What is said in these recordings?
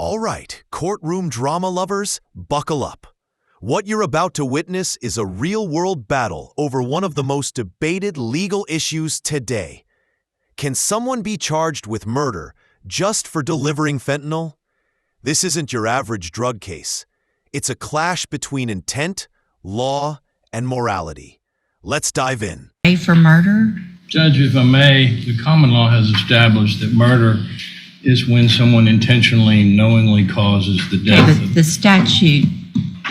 All right, courtroom drama lovers, buckle up. What you're about to witness is a real-world battle over one of the most debated legal issues today. Can someone be charged with murder just for delivering fentanyl? This isn't your average drug case. It's a clash between intent, law, and morality. Let's dive in. For murder? Judge, if I may, the common law has established that murder is when someone intentionally, knowingly causes the death. Okay, the statute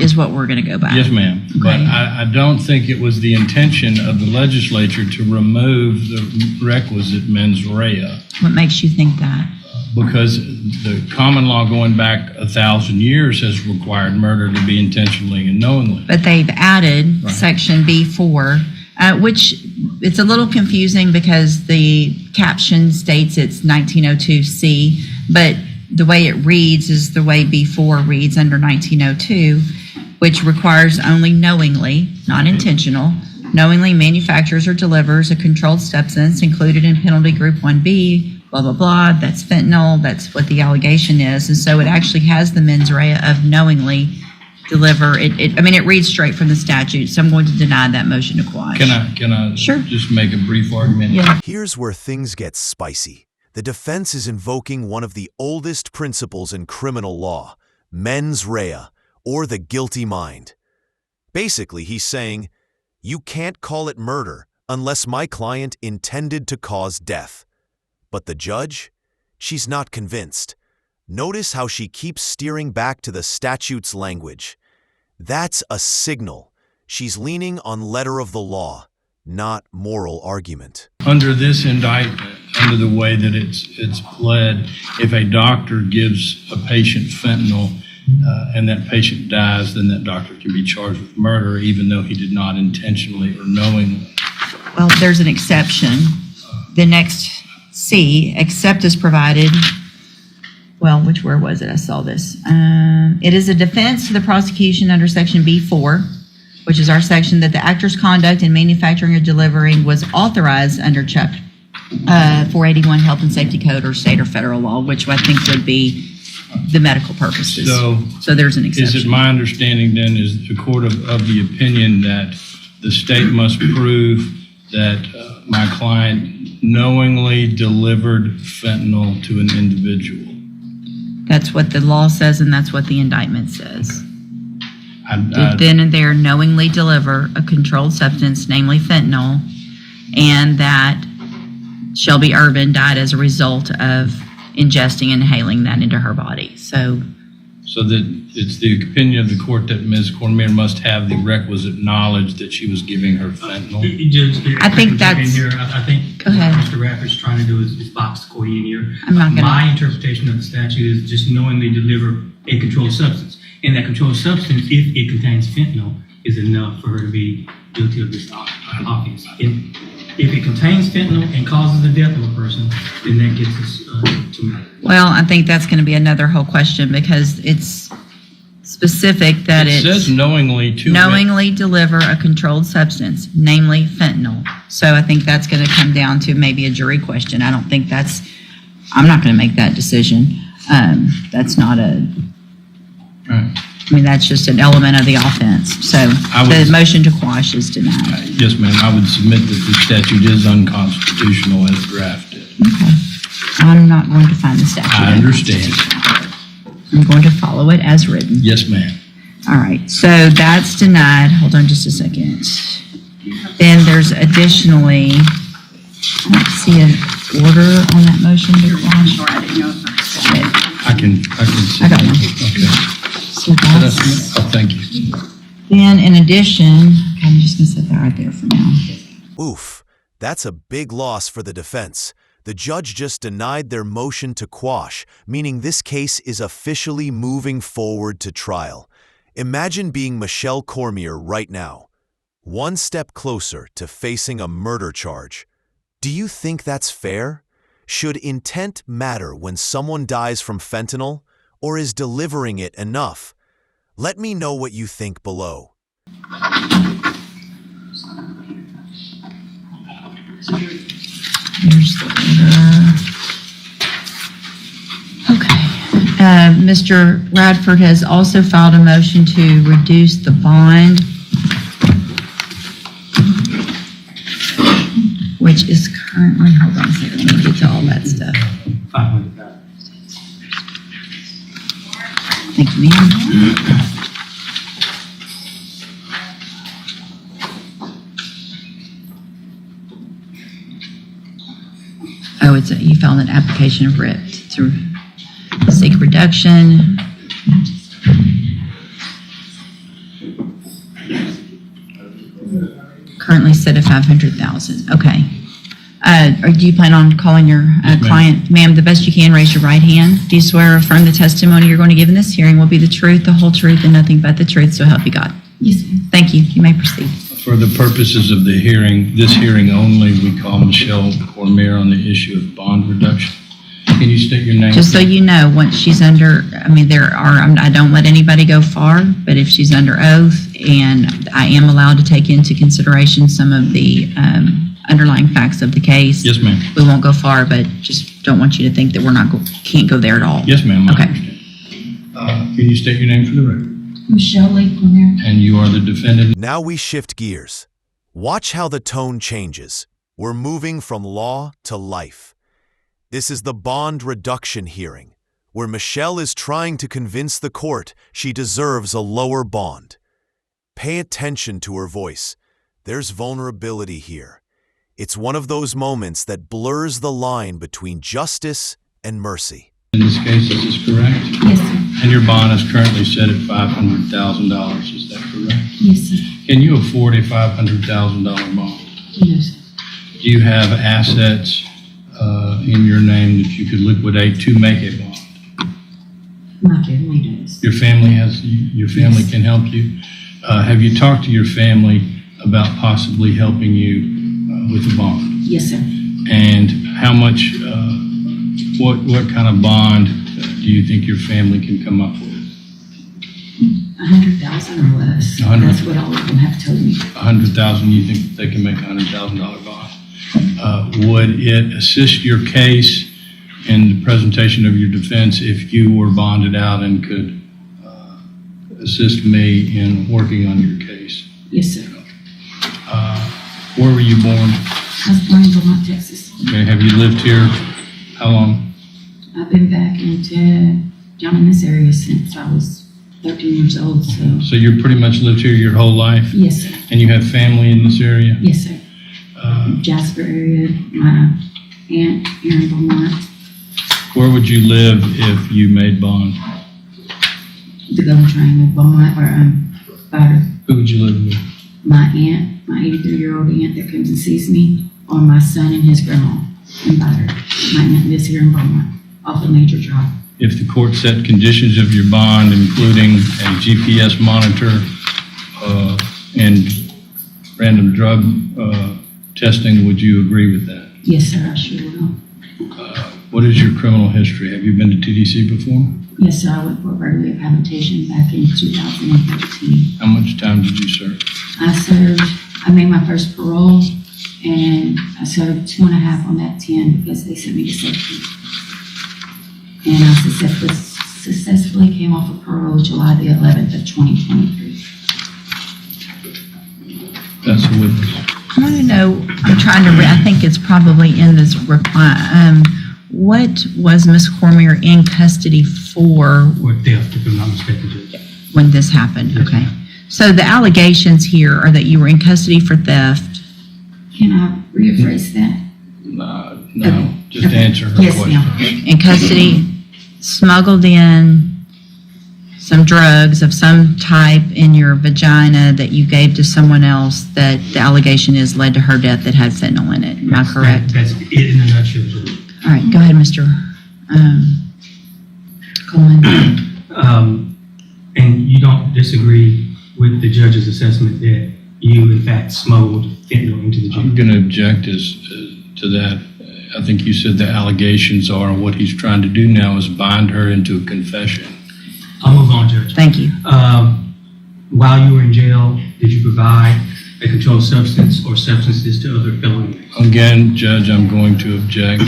is what we're going to go by. Yes, ma'am. Okay. But I don't think it was the intention of the legislature to remove the requisite mens rea. What makes you think that? Because the common law going back 1,000 years has required murder to be intentionally and knowingly. But they've added section B4, which it's a little confusing because the caption states it's 1902C, but the way it reads is the way B4 reads under 1902, which requires only knowingly, not intentional, knowingly manufactures or delivers a controlled substance included in penalty group 1B, blah, blah, blah. That's fentanyl. That's what the allegation is. And so it actually has the mens rea of knowingly deliver. It reads straight from the statute. So I'm going to deny that motion to quash. Can I Sure. just make a brief argument? Yeah. Here's where things get spicy. The defense is invoking one of the oldest principles in criminal law, mens rea, or the guilty mind. Basically, he's saying, you can't call it murder unless my client intended to cause death. But the judge? She's not convinced. Notice how she keeps steering back to the statute's language. That's a signal. She's leaning on letter of the law, not moral argument. Under this indictment, under the way that it's pled, if a doctor gives a patient fentanyl and that patient dies, then that doctor can be charged with murder even though he did not intentionally or knowingly. Well, there's an exception. The next C, except as provided, where was it? I saw this. It is a defense to the prosecution under section B4, which is our section that the actor's conduct in manufacturing or delivering was authorized under chapter 481 Health and Safety Code or state or federal law, which I think would be the medical purposes. So there's an exception. Is it my understanding then is the court of the opinion that the state must prove that my client knowingly delivered fentanyl to an individual? That's what the law says, and that's what the indictment says. Did then and there knowingly deliver a controlled substance, namely fentanyl, and that Shelby Irvin died as a result of ingesting and inhaling that into her body. So that it's the opinion of the court that Ms. Cormier must have the requisite knowledge that she was giving her fentanyl. I think that's. I think go ahead. What Mr. Radford's trying to do is box the court in here. I'm not gonna. My interpretation of the statute is just knowingly deliver a controlled substance, and that controlled substance, if it contains fentanyl, is enough for her to be guilty of this offense. If it contains fentanyl and causes the death of a person, then that gets us to murder. Well, I think that's going to be another whole question because it's specific that it says knowingly deliver a controlled substance, namely fentanyl. So I think that's going to come down to maybe a jury question. I'm not going to make that decision. That's not that's just an element of the offense. So the motion to quash is denied. Yes, ma'am. I would submit that the statute is unconstitutional as drafted. Okay. I'm not going to find the statute. I understand. I'm going to follow it as written. Yes, ma'am. All right. So that's denied. Hold on just a second. Then there's additionally, I don't see an order on that motion to quash. I didn't know if I can see. I got one. Okay. So that's, thank you. Then in addition, I'm just going to set that right there for now. Oof, that's a big loss for the defense. The judge just denied their motion to quash, meaning this case is officially moving forward to trial. Imagine being Michelle Cormier right now, one step closer to facing a murder charge. Do you think that's fair? Should intent matter when someone dies from fentanyl, or is delivering it enough? Let me know what you think below. Here's the order. Okay. Mr. Radford has also filed a motion to reduce the bond, which is currently, hold on a second, let me get to all that stuff. $500,000. Thank you, ma'am. Oh, you filed an application of writ to seek reduction. Currently set at $500,000. Okay. Or do you plan on calling your client? Ma'am, the best you can, raise your right hand. Do you swear or affirm the testimony you're going to give in this hearing will be the truth, the whole truth, and nothing but the truth, so help you God? Yes, ma'am. Thank you. You may proceed. For the purposes of the hearing, this hearing only, we call Michelle Cormier on the issue of bond reduction. Can you state your name? Just so you know, once she's under, I don't let anybody go far, but if she's under oath, and I am allowed to take into consideration some of the underlying facts of the case. Yes, ma'am. We won't go far, but just don't want you to think that can't go there at all. Yes, ma'am. I Okay. understand. Can you state your name for the record? Michelle Lee Cormier. And you are the defendant? Now we shift gears. Watch how the tone changes. We're moving from law to life. This is the bond reduction hearing, where Michelle is trying to convince the court she deserves a lower bond. Pay attention to her voice. There's vulnerability here. It's one of those moments that blurs the line between justice and mercy. In this case, is this correct? Yes, sir. And your bond is currently set at $500,000, is that correct? Yes, sir. Can you afford a $500,000 bond? Yes, sir. Do you have assets in your name that you could liquidate to make a bond? My family does. Your family can help you? Have you talked to your family about possibly helping you with a bond? Yes, sir. And how much, what kind of bond do you think your family can come up with? 100,000 or less. 100. That's what all of them have told me. 100,000, you think they can make a $100,000 bond? Would it assist your case in the presentation of your defense if you were bonded out and could assist me in working on your case? Yes, sir. Where were you born? I was born in Beaumont, Texas. Okay, have you lived here how long? I've been back down in this area since I was 13 years old, so. So you pretty much lived here your whole life? Yes, sir. And you have family in this area? Yes, sir. Jasper area, my aunt here in Beaumont. Where would you live if you made bond? The Golden Triangle, Beaumont, or Bader. Who would you live with? My aunt, my 83-year-old aunt that comes and sees me, or my son and his grandma in Bader. My aunt lives here in Beaumont, off of Major Drive. If the court set conditions of your bond, including a GPS monitor and random drug testing, would you agree with that? Yes, sir, I sure will. What is your criminal history? Have you been to TDC before? Yes, sir, I went for burglary of habitation back in 2013. How much time did you serve? I made my first parole, and I served 2.5 on that 10 because they sent me to safety. And I successfully came off of parole July the 11th of 2023. That's a witness. I want to know, I think it's probably in this reply. What was Ms. Cormier in custody for Or theft, if I'm not mistaken, Judge. when this happened? Yes, Okay. ma'am. So the allegations here are that you were in custody for theft. Can I rephrase that? No, just answer her Yes, question. ma'am. In custody, smuggled in some drugs of some type in your vagina that you gave to someone else that the allegation is led to her death that had fentanyl in it. Am I correct? That's it in a nutshell, Judge. All right, go ahead, Mr. Coleman. And you don't disagree with the judge's assessment that you, in fact, smuggled fentanyl into the jail? I'm going to object to that. I think you said the allegations are what he's trying to do now is bind her into a confession. I'll move on, Judge. Thank you. While you were in jail, did you provide a controlled substance or substances to other felony inmates? Again, Judge, I'm going to object.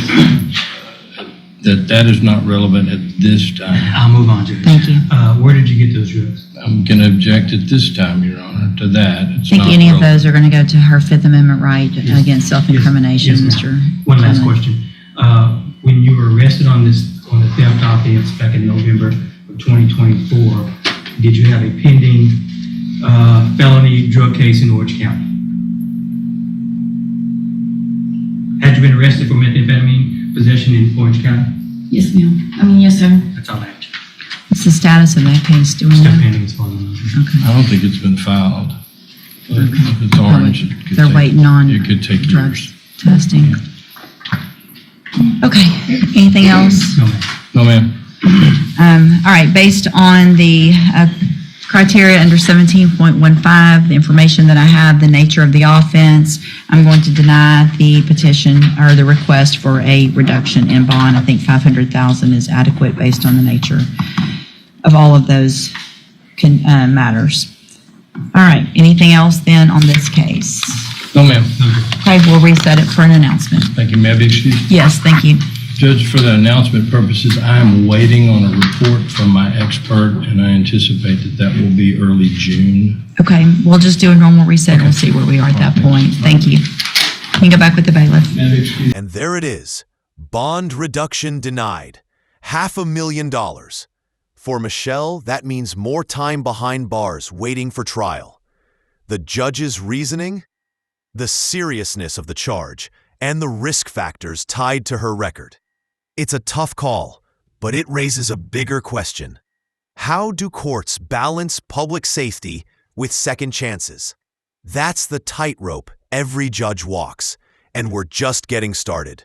that is not relevant at this time. I'll move on, Judge. Thank you. Where did you get those drugs? I'm going to object at this time, Your Honor, to that. I think any of those are going to go to her Fifth Amendment right against self-incrimination, Yes, Mr. One last Conley. question. When you were arrested on the theft offense back in November of 2024, did you have a pending felony drug case in Orange County? Had you been arrested for methamphetamine possession in Orange County? Yes, ma'am. Yes, sir. That's all I have. What's the status of that case? Do we Still know? pending as far as I know. Okay. I don't think it's been filed. If it's orange, it could They're take- waiting on It could take drugs years. testing. Okay, anything else? No, ma'am. No, ma'am. All right, based on the criteria under 17.15, the information that I have, the nature of the offense, I'm going to deny the petition or the request for a reduction in bond. I think $500,000 is adequate based on the nature of all of those matters. All right, anything else then on this case? No, ma'am. Okay, we'll reset it for an announcement. Thank you. May I be excused? Yes, thank you. Judge, for the announcement purposes, I am waiting on a report from my expert, and I anticipate that will be early June. Okay, we'll just do a normal reset and we'll see where we are at that point. Thank you. You can go back with the bailiff. May I be excused? And there it is. Bond reduction denied. $500,000. For Michelle, that means more time behind bars waiting for trial. The judge's reasoning? The seriousness of the charge and the risk factors tied to her record. It's a tough call, but it raises a bigger question. How do courts balance public safety with second chances? That's the tightrope every judge walks, and we're just getting started.